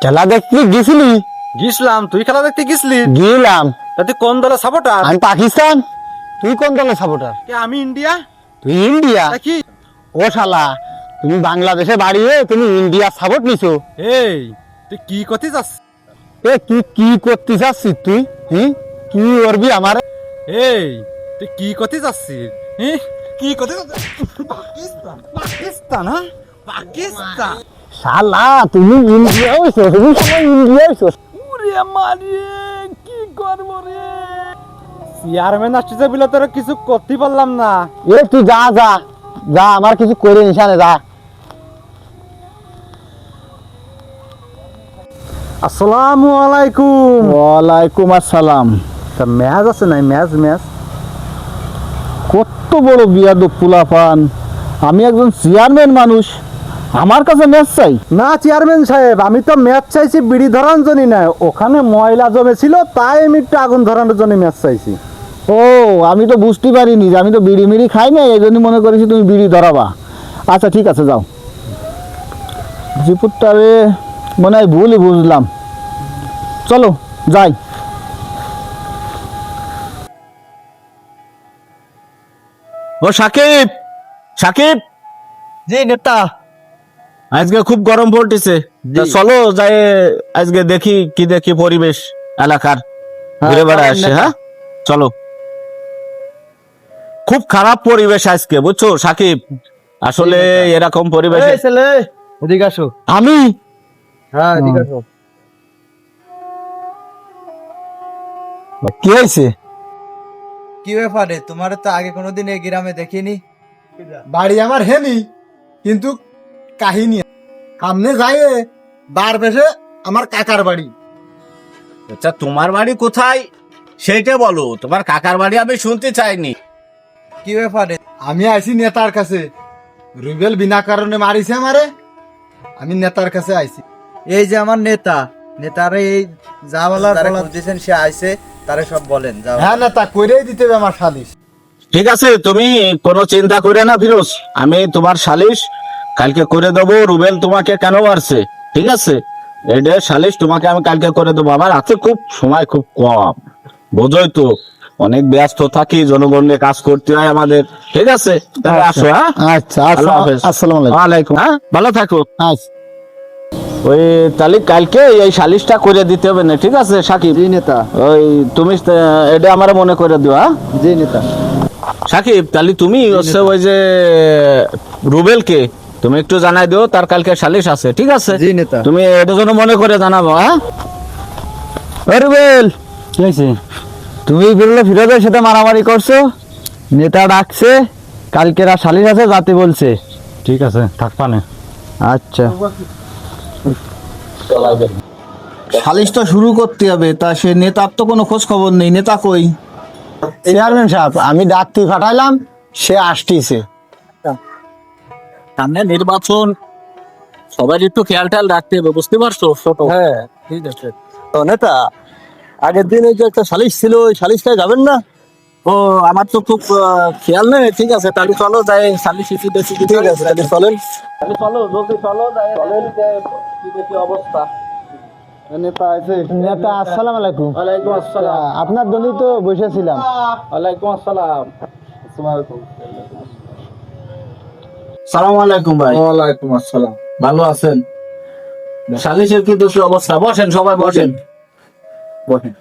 খেলা দেখতে গেছিলি? গেছিলাম। তুই খেলা দেখতে গেছিলি? গেলাম। তুই কোন দলের সাপোর্টার? আমি পাকিস্তান। তুই কোন দলের সাপোর্টার? আমি ইন্ডিয়া। তুই ইন্ডিয়া? কি ও শালা, তুমি বাংলাদেশে বাড়িয়ে তুমি ইন্ডিয়া সাপোর্ট নিছো? এই তুই কি করতে যাস? এ তুই কি করতে চাচ্ছিস তুই? কি করবি আমার? এই তুই কি করতে যাচ্ছিস? কি করতে যাচ্ছিস? পাকিস্তান পাকিস্তান হ্যাঁ পাকিস্তান। শালা তুমি ইন্ডিয়া হইছো, তুমি সবাই ইন্ডিয়া হইছো। ওরে মারে কি করব রে? চেয়ারম্যান আসছে বলে তোর কিছু করতে পারলাম না। এ তুই যা যা যা, আমার কিছু করে নিশানে যা। আসসালামু আলাইকুম। ওয়ালাইকুম আসসালাম। তা ম্যাচ আছে না? ম্যাচ কত বড় বিয়াদব পোলাপান। আমি একজন চেয়ারম্যান মানুষ, আমার কাছে ম্যাচ চাই? না চেয়ারম্যান সাহেব, আমি তো ম্যাচ চাইছি বিড়ি ধরার জন্য না। ওখানে ময়লা জমেছিল, তাই আমি একটু আগুন ধরানোর জন্য ম্যাচ চাইছি। ও, আমি তো বুঝতে পারিনি যে আমি তো বিড়ি মিড়ি খাই না, এই জন্য মনে করেছি তুমি বিড়ি ধরাবা। আচ্ছা ঠিক আছে, যাও। রিপোর্টারে মনে হয় ভুলই বুঝলাম, চলো যাই। ও সাকিব, সাকিব। জি নেতা। আজকে খুব গরম পড়তেছে, চলো যাই আজকে দেখি কি দেখি পরিবেশ এলাকার, ঘুরে বেড়ায় আসে। হ্যাঁ চলো। খুব খারাপ পরিবেশ আজকে, বুঝছো সাকিব? আসলে এরকম পরিবেশ। ছেলে এদিকে আসো। আমি? হ্যাঁ এদিকে আসো। কি হয়েছে? কি ব্যাপারে? তোমার তো আগে কোনোদিন এই গ্রামে দেখিনি। বাড়ি আমার হেনি, কিন্তু কাহিনী সামনে যায় বার বেশে আমার কাকার বাড়ি। আচ্ছা তোমার বাড়ি কোথায় সেইটা বলো, তোমার কাকার বাড়ি আমি শুনতে চাইনি। কি ব্যাপারে? আমি আইছি নেতার কাছে, রুবেল বিনা কারণে মারিছে আমারে, আমি নেতার কাছে আইছি। এই যে আমার নেতা, নেতারে এই যা বলার দিয়েছেন সে আইছে, তারে সব বলেন। যাও। হ্যাঁ নেতা, কইরেই দিতে হবে আমার সালিশ। ঠিক আছে, তুমি কোনো চিন্তা করে না ফিরোজ, আমি তোমার সালিশ কালকে করে দেবো। রুবেল তোমাকে কেন মারছে, ঠিক আছে, এটা সালিশ তোমাকে আমি কালকে করে দেবো। আমার হাতে খুব সময় খুব কম, বোঝোই তো, অনেক ব্যস্ত থাকি, জনগণের কাজ করতে হয় আমাদের। ঠিক আছে, তাহলে আসো। হ্যাঁ আচ্ছা, আল্লাহ হাফেজ। আসসালামু আলাইকুম। ওয়ালাইকুম। হ্যাঁ ভালো থাকো। আচ্ছা। ওই তাহলে কালকে এই সালিশটা করে দিতে হবে না, ঠিক আছে সাকিব? জি নেতা। ওই তুমি এটা আমার মনে করে দিও। হ্যাঁ জি নেতা। সাকিব, তাহলে তুমি হচ্ছে ওই যে রুবেলকে তুমি একটু জানাই দিও, তার কালকে সালিশ আছে, ঠিক আছে? জি নেতা। তুমি এটার জন্য মনে করে জানাবো। হ্যাঁ রুবেল, কি হয়েছে? তুমি বেরোলে ফিরোজের সাথে মারামারি করছো, নেতা ডাকছে, কালকের আর সালিশ আছে যাতে বলছে। ঠিক আছে, থাকবা না। আচ্ছা। সালিশ তো শুরু করতে হবে, তা সে নেতার তো কোনো খোঁজ খবর নেই। নেতা কই? চেয়ারম্যান সাহেব, আমি ডাকতে পাঠাইলাম, সে আসতেছে। সামনে নির্বাচন, সবাই একটু খেয়াল টেয়াল রাখতে হবে, বুঝতে পারছো? ছোট হ্যাঁ ঠিক আছে। তো নেতা, আগের দিনে যে একটা সালিশ ছিল, ওই সালিশটায় যাবেন না? ও, আমার তো খুব খেয়াল নেই। ঠিক আছে, তাহলে চলো যাই সালিশ ইস্যু দেখি। ঠিক আছে, তাহলে চলেন। তাহলে চলো, জলদি চলো, যাই চলেন যে কি দেখি অবস্থা। নেতা আছে। নেতা আসসালামু আলাইকুম। ওয়ালাইকুম আসসালাম। আপনার দলই তো বসেছিলাম। ওয়ালাইকুম আসসালাম। সালাম আলাইকুম ভাই। ওয়ালাইকুম আসসালাম। ভালো আছেন? সালিশের কি দোষী অবস্থা? বসেন, সবাই বসেন। বসেন।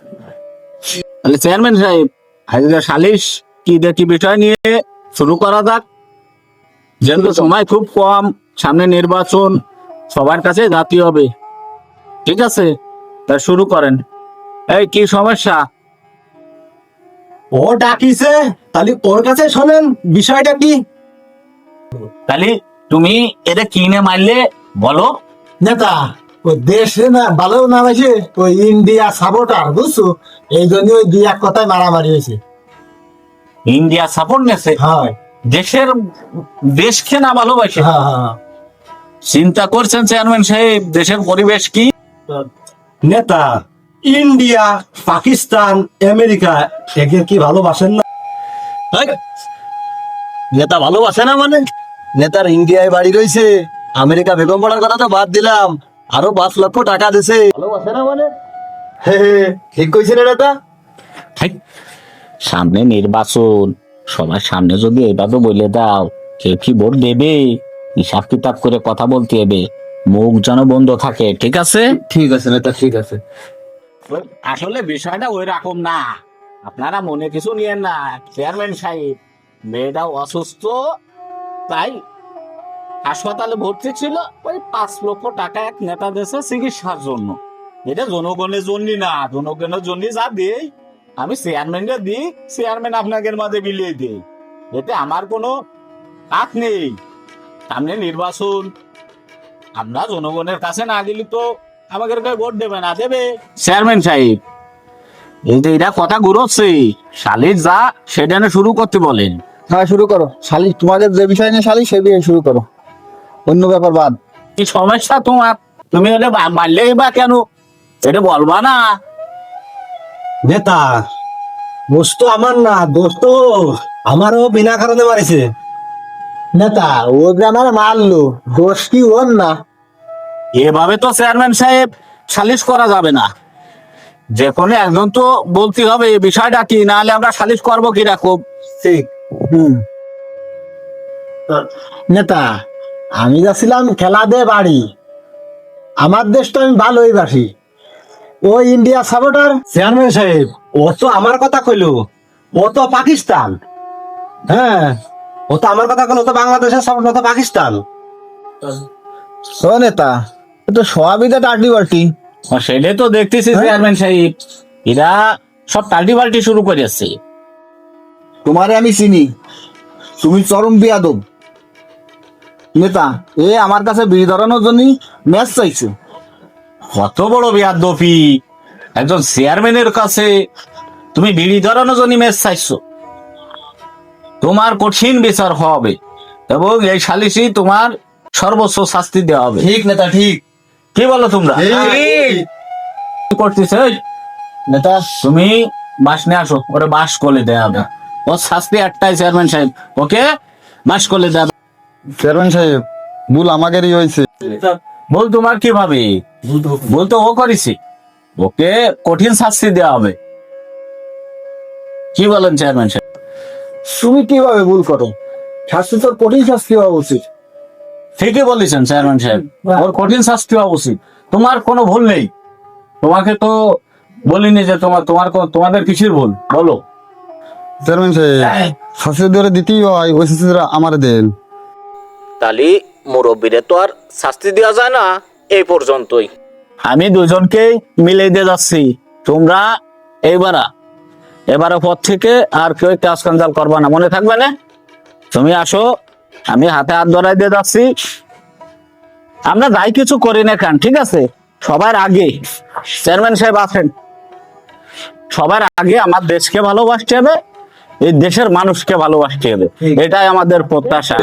তাহলে চেয়ারম্যান সাহেব, আজকে সালিশ কি দেখি বিষয় নিয়ে শুরু করা যাক। যেহেতু সময় খুব কম, সামনে নির্বাচন, সবার কাছে জাতি হবে, ঠিক আছে? তা শুরু করেন। এই কি সমস্যা? ও ডাকিছে, তাহলে ওর কাছে শোনেন বিষয়টা কি। তাহলে তুমি এটা কিনে মারলে বলো। নেতা, ওই দেশে না ভালো না হয়েছে, ওই ইন্ডিয়া সাপোর্টার, বুঝছো, এই জন্য ওই দুই এক কথায় মারামারি হয়েছে। ইন্ডিয়া সাপোর্ট নেছে, হ্যাঁ দেশকে না ভালোবাসে। হ্যাঁ হ্যাঁ। চিন্তা করছেন চেয়ারম্যান সাহেব দেশের পরিবেশ কি? নেতা, ইন্ডিয়া, পাকিস্তান, আমেরিকা একে কি ভালোবাসেন না? এই, নেতা ভালোবাসে না মানে? নেতার ইন্ডিয়ায় বাড়ি রয়েছে, আমেরিকা বেগম পড়ার কথা তো বাদ দিলাম, আরো 5 লক্ষ টাকা দিছে। ভালোবাসে না মানে? হে হে, ঠিক কইছেন এটা। হাই, সামনে নির্বাচন, সবার সামনে যদি এভাবে বলে দাও, কেউ কি ভোট দেবে? হিসাব কিতাব করে কথা বলতে হবে, মুখ যেন বন্ধ থাকে, ঠিক আছে? ঠিক আছে নেতা, ঠিক আছে। আসলে বিষয়টা ওই রকম না, আপনারা মনে কিছু নিয়েন না। চেয়ারম্যান সাহেব, মেয়েটাও অসুস্থ, তাই হাসপাতালে ভর্তি ছিল। ওই 5 লক্ষ টাকা এক নেতা দেশে চিকিৎসার জন্য। এটা জনগণের জন্য না, জনগণের জন্য যা দেই আমি চেয়ারম্যানকে দিই, চেয়ারম্যান আপনাদের মাঝে বিলিয়ে দেই। এতে আমার কোনো হাত নেই। সামনে নির্বাচন, আমরা জনগণের কাছে না গেলে তো আমাদের ভোট দেবে না, দেবে চেয়ারম্যান সাহেব। এই যে এটা কথা ঘুরোচ্ছে, সালিশ যা সেটা না শুরু করতে বলেন। হ্যাঁ শুরু করো শালিশ, তোমাদের যে বিষয় নিয়ে শালিশ সেই বিষয়ে শুরু করো, অন্য ব্যাপার বাদ। কি সমস্যা তোমার? তুমি হলে মারলেই বা কেন, এটা বলবা না? নেতা, দোষ তো আমার না, দোষ তো আমারও বিনা কারণে মারিছে। নেতা, ও যে আমার মারলো, দোষ কি ওর না? এভাবে তো চেয়ারম্যান সাহেব সালিশ করা যাবে না। যে কোনো একজন তো বলতে হবে এই বিষয়টা কি, না হলে আমরা সালিশ করবো কিরকম? ঠিক। নেতা, আমি যাচ্ছিলাম খেলা দে বাড়ি, আমার দেশ তো আমি ভালোই বাসি। ও ইন্ডিয়া সাপোর্টার। চেয়ারম্যান সাহেব, ও তো আমার কথা কইলো, ও তো পাকিস্তান। হ্যাঁ, ও তো আমার কথা কইলো, ও তো বাংলাদেশের সাপোর্ট, ও তো পাকিস্তান। ও নেতা, এ তো সবই তো টার্টি বাল্টি। সেটাই তো দেখতেছি চেয়ারম্যান সাহেব, এরা সব পাল্টি পাল্টি শুরু করেছে। তোমারে আমি চিনি, তুমি চরম বিয়াদব। নেতা, এ আমার কাছে বিড়ি ধরানোর জন্য ম্যাচ চাইছে। কত বড় বেয়াদবি! একজন চেয়ারম্যানের কাছে তুমি বিড়ি ধরানোর জন্য মেস চাইছো? তোমার কঠিন বিচার হবে এবং এই সালিশি তোমার সর্বোচ্চ শাস্তি দেওয়া হবে। ঠিক নেতা, ঠিক। কি বলো তোমরা? কি করতেছে? এই, নেতা, তুমি বাস নিয়ে আসো, ওরে বাস করে দেওয়া হবে। ওর শাস্তি একটাই চেয়ারম্যান সাহেব, ওকে বাস করে দেওয়া হবে। চেয়ারম্যান সাহেব, ভুল আমাদেরই হয়েছে। বল তোমার কিভাবে? বল তো ও করেছি, ওকে কঠিন শাস্তি দেওয়া হবে। কি বলেন চেয়ারম্যান সাহেব? তুমি কিভাবে ভুল করো? শাস্তি তোর কঠিন শাস্তি হওয়া উচিত। ঠিকই বলেছেন চেয়ারম্যান সাহেব, ওর কঠিন শাস্তি হওয়া উচিত। তোমার কোনো ভুল নেই, তোমাকে তো বলিনি যে তোমাদের কিসের ভুল, বলো। চেয়ারম্যান সাহেব, শাস্তি ধরে দিতেই হয়, ওই শাস্তিটা আমার দেন। তাহলে মুরব্বীরে তো আর শাস্তি দেওয়া যায় না, এই পর্যন্তই। আমি দুজনকেই মিলে দিয়ে যাচ্ছি, তোমরা এবারে পর থেকে আর কেউ কাজ কাঞ্জাল করবা না, মনে থাকবে না? তুমি আসো, আমি হাতে হাত ধরাই দিয়ে যাচ্ছি। আমরা যাই কিছু করি না কেন, ঠিক আছে? সবার আগে চেয়ারম্যান সাহেব আছেন, সবার আগে আমার দেশকে ভালোবাসতে হবে, এই দেশের মানুষকে ভালোবাসতে হবে, এটাই আমাদের প্রত্যাশা।